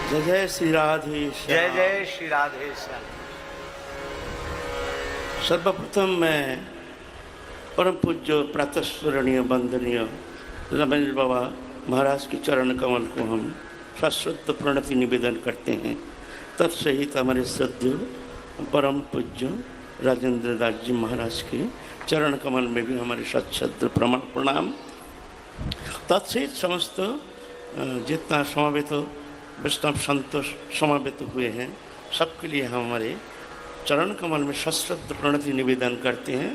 जय जय श्री राधे जय जय श्री राधे श्याम। सर्वप्रथम मैं परम पूज्य प्रातस्मरणीय वंदनीय रमेश बाबा महाराज के चरण कमल को हम शाश्वत प्रणति निवेदन करते हैं। तत्सहित हमारे सद्य परम पूज्य राजेंद्र दास जी महाराज के चरण कमल में भी हमारे सत्सद्य प्रणाम। तत्सहित समस्त जितना समावेत वैष्णव संत समावेत हुए हैं सबके लिए हम हमारे चरण कमल में सश्रद्ध प्रणति निवेदन करते हैं।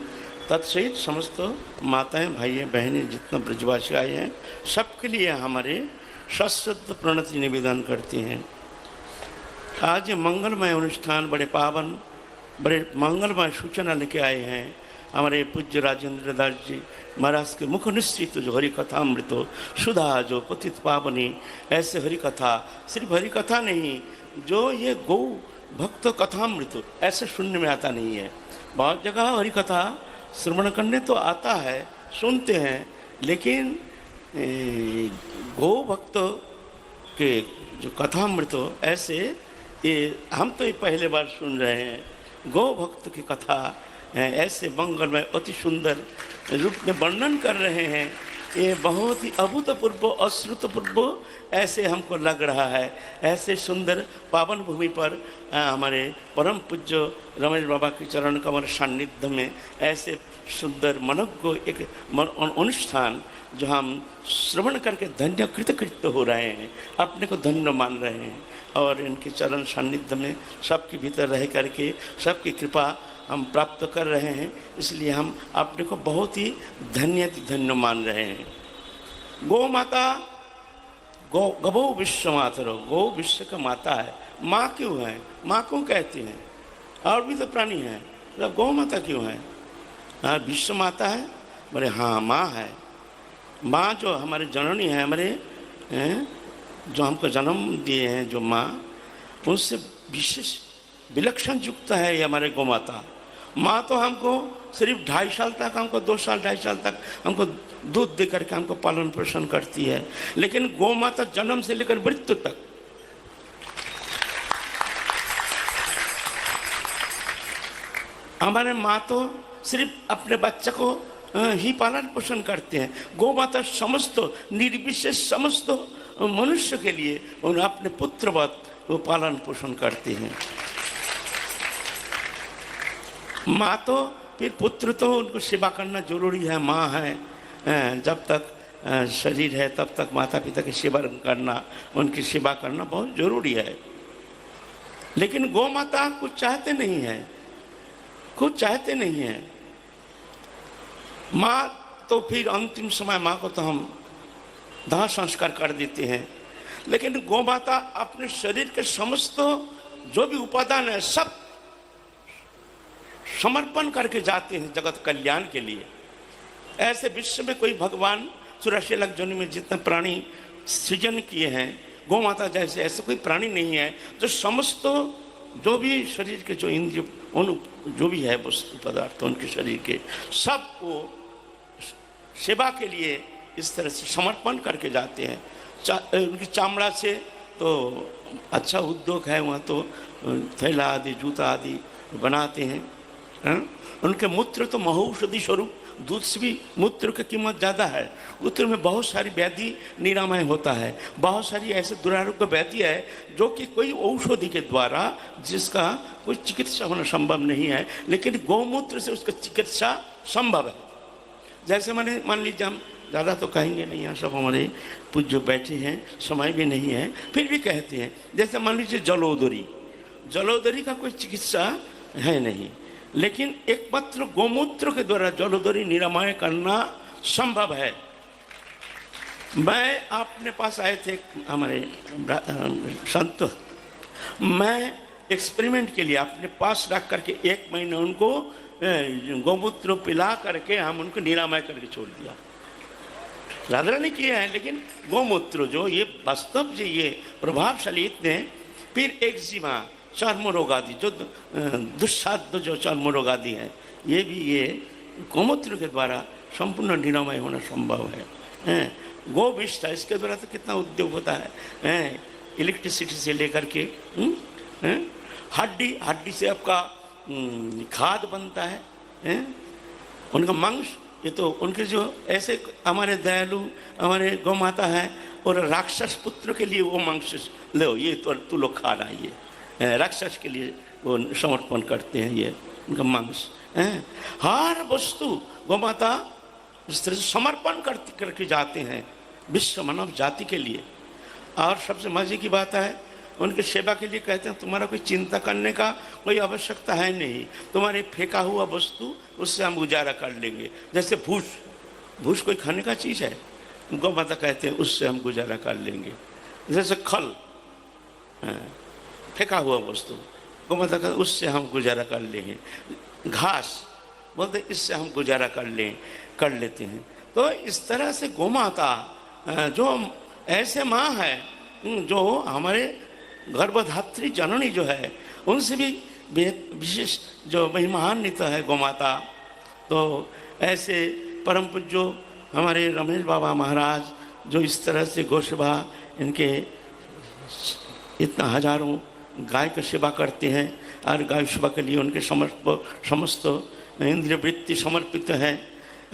तत्सहित समस्त माताएं भाइयों बहनें जितना ब्रजवासी आए हैं सबके लिए हमारे सश्रद्ध प्रणति निवेदन करते हैं। आज ये मंगलमय अनुष्ठान बड़े पावन बड़े मंगलमय सूचना लेके आए हैं हमारे पूज्य राजेंद्र दास जी महाराज के मुख निश्चित जो हरि कथा अमृत सुधा जो पतित पावनी, ऐसे हरि कथा सिर्फ हरि कथा नहीं, जो ये गौ भक्त कथामृत ऐसे सुनने में आता नहीं है। बहुत जगह हरि कथा श्रवण करने तो आता है, सुनते हैं, लेकिन गौ भक्त के जो कथामृत ऐसे ये हम तो ये पहले बार सुन रहे हैं। गौ भक्त की कथा ऐसे मंगलमय अति सुंदर रूप में वर्णन कर रहे हैं। ये बहुत ही अभूतपूर्व अश्रुतपूर्व ऐसे हमको लग रहा है। ऐसे सुंदर पावन भूमि पर हमारे परम पूज्य रमेश बाबा के चरण कमल सान्निध्य में ऐसे सुंदर मनोज्ञ एक अनुष्ठान जो हम श्रवण करके धन्य कृतकृत्य हो रहे हैं, अपने को धन्य मान रहे हैं और इनके चरण सान्निध्य में सबके भीतर रह करके सबकी कृपा हम प्राप्त कर रहे हैं। इसलिए हम अपने को बहुत ही धन्य मान रहे हैं। गौ माता गौ विश्व मातरो, गौ विश्व का माता है। माँ क्यों है? माँ क्यों कहते हैं? और भी तो प्राणी हैं, तो गौ माता क्यों है? हाँ विश्व माता है, बोले हाँ माँ है। माँ जो हमारे जननी है, हमारे जो हमको जन्म दिए हैं जो माँ, उनसे विशेष विलक्षण युक्त है ये हमारे गौ माता। माँ तो हमको सिर्फ 2.5 साल तक, हमको 2 साल 2.5 साल तक हमको दूध दे करके हमको पालन पोषण करती है, लेकिन गौ माता जन्म से लेकर मृत्यु तक हमारे माँ तो सिर्फ अपने बच्चे को ही पालन पोषण करते हैं। गौ माता समस्त निर्विशेष समस्त मनुष्य के लिए उन्हें अपने पुत्रवत वो पालन पोषण करते हैं। माँ तो फिर पुत्र तो उनको सेवा करना जरूरी है। माँ है, जब तक शरीर है तब तक माता पिता की सेवा करना, उनकी सेवा करना बहुत जरूरी है। लेकिन गौ माता कुछ चाहते नहीं है, कुछ चाहते नहीं है। माँ तो फिर अंतिम समय माँ को तो हम दाह संस्कार कर देते हैं, लेकिन गौ माता अपने शरीर के समस्त जो भी उपादान है सब समर्पण करके जाते हैं जगत कल्याण के लिए। ऐसे विश्व में कोई भगवान 84 लाख जोनि में जितने प्राणी सृजन किए हैं, गौ माता जैसे ऐसे कोई प्राणी नहीं है जो समस्त जो भी शरीर के जो इंद्रिय जो भी है वस्तु पदार्थ उनके शरीर के सबको सेवा के लिए इस तरह से समर्पण करके जाते हैं। उनकी चमड़ा से तो अच्छा उद्योग है, वहाँ तो थैला आदि जूता आदि बनाते हैं। उनके मूत्र तो महौषधि स्वरूप, दूध से भी मूत्र की कीमत ज़्यादा है। मूत्र में बहुत सारी व्याधि निरामय होता है, बहुत सारी ऐसे दुरारोग्य व्याधि है जो कि कोई औषधि के द्वारा जिसका कोई चिकित्सा होना संभव नहीं है, लेकिन गौमूत्र से उसका चिकित्सा संभव है। जैसे मैंने मान लीजिए, हम ज़्यादा तो कहेंगे नहीं, यहाँ सब हमारे पूज्य बैठे हैं, समय भी नहीं है, फिर भी कहते हैं। जैसे मान लीजिए जलोदरी का कोई चिकित्सा है नहीं, लेकिन एकमात्र गोमूत्र के द्वारा जलोदरी निरामय करना संभव है। मैं अपने पास आए थे हमारे संत, मैं एक्सपेरिमेंट के लिए अपने पास रख करके 1 महीने उनको गौमूत्र पिला करके हम उनको निरामय करके छोड़ दिया। राधरा नहीं किया है, लेकिन गौमूत्र जो ये वास्तव जो ये प्रभावशाली इतने। फिर एक्जिमा, चर्म रोग आदि जो दुस्साध्य जो चर्म रोग आदि है, ये भी ये गौमूत्र के द्वारा संपूर्ण निरामय होना संभव है। गो विष्ठा, इसके द्वारा तो कितना उद्योग होता है। इलेक्ट्रिसिटी से लेकर के हैं? हड्डी हड्डी से आपका खाद बनता है, हैं? उनका मांस, ये तो उनके जो ऐसे हमारे दयालु हमारे गौ माता है, और राक्षस पुत्र के लिए वो मांस लो, ये तो तू लोग खा रहा है, ये राक्षस के लिए वो समर्पण करते हैं, ये उनका मांस हैं। हर वस्तु गौ माता इस तरह से समर्पण करके जाते हैं विश्व मानव जाति के लिए। और सबसे मजे की बात है, उनकी सेवा के लिए कहते हैं तुम्हारा कोई चिंता करने का कोई आवश्यकता है नहीं, तुम्हारे फेंका हुआ वस्तु उससे हम गुजारा कर लेंगे। जैसे भूस, भूस कोई खाने का चीज़ है, गौ माता कहते हैं उससे हम गुजारा कर लेंगे। जैसे खल, फेंका हुआ वस्तु, गौ माता कहते उससे हम गुजारा कर लेंगे। घास बोलते इससे हम गुजारा कर लेते हैं। तो इस तरह से गौ माता जो ऐसे माँ है, जो हमारे गर्भधात्री जननी जो है, उनसे भी विशेष जो महिमान्वित है गौ माता। तो ऐसे परम पूज्य हमारे रमेश बाबा महाराज जो इस तरह से गौ सेवा, इनके इतना हजारों गाय की सेवा करते हैं, और गाय सेवा के लिए उनके समस्त इंद्रिय वृत्ति समर्पित है।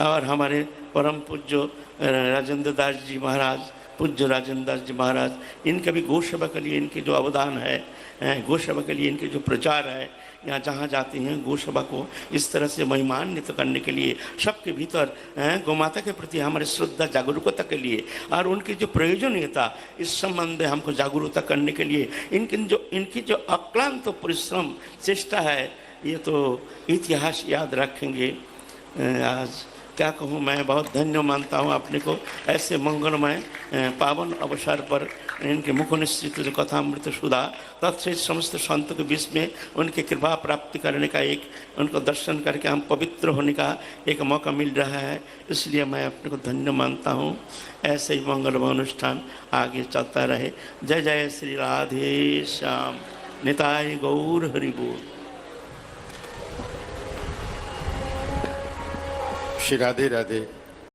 और हमारे परम पूज्य राजेंद्र दास जी महाराज, पूज्य राजेंद्र दास जी महाराज, इनका भी गौ सेवा के लिए इनके जो अवदान है, गौ सेवा के लिए इनके जो प्रचार है, यहाँ जहाँ जाते हैं गौ सेवा को इस तरह से महिमान्वित करने के लिए, सबके भीतर गौ माता के प्रति हमारे श्रद्धा जागरूकता के लिए और उनकी जो प्रयोजनीयता इस संबंध में हमको जागरूकता करने के लिए इनकी जो अक्लांत परिश्रम चेष्टा है, ये तो इतिहास याद रखेंगे। आज क्या कहूँ, मैं बहुत धन्य मानता हूँ अपने को, ऐसे मंगलमय पावन अवसर पर इनके मुख निश्चित जो कथामृत सुधा तत्सहित समस्त संतों के बीच में उनकी कृपा प्राप्ति करने का, एक उनको दर्शन करके हम पवित्र होने का एक मौका मिल रहा है, इसलिए मैं अपने को धन्य मानता हूँ। ऐसे ही मंगलमय अनुष्ठान आगे चलता रहे। जय जय श्री राधे श्याम, निताय गौर हरि बोल। श्री राधे राधे।